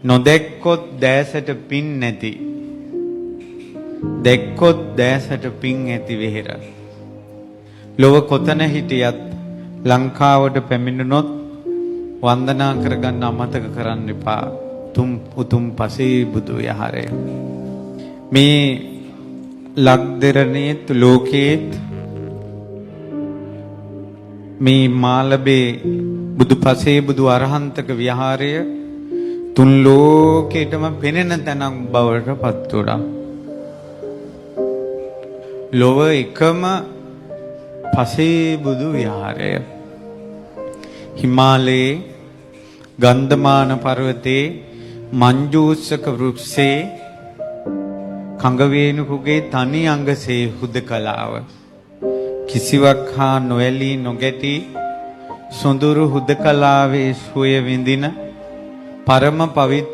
නොදැක්කොත් දෑසට පින් නැති දැක්කොත් දෑසට පින් ඇති වෙහෙර ලොව කොතන හිටියත් ලංකාවට පැමිණුනොත් වන්දනා කරගන්න අමතක කරන්න එපා උතුම් පසේ බුදු විහාරය මේ ලක්දෙරණේත් ලෝකේත් මේ මාලබේ බුදු පසේ බුදු අරහන්තක විහාරය තුන් ලෝකෙටම පෙනෙන තැනක් බවට පත් වුණා. ලොව එකම පසේ බුදු විහාරය හිමාලයේ ගන්ධමාන පර්වතයේ මංජූසක වෘක්ෂයේ කඟවේනුකුගේ තනි අංගසේ හුදකලාව කිසිවක් හා නොඇලී නොගැටි සොඳුරු හුදකලාවේ සුවය විඳින පරම පවිත්‍ර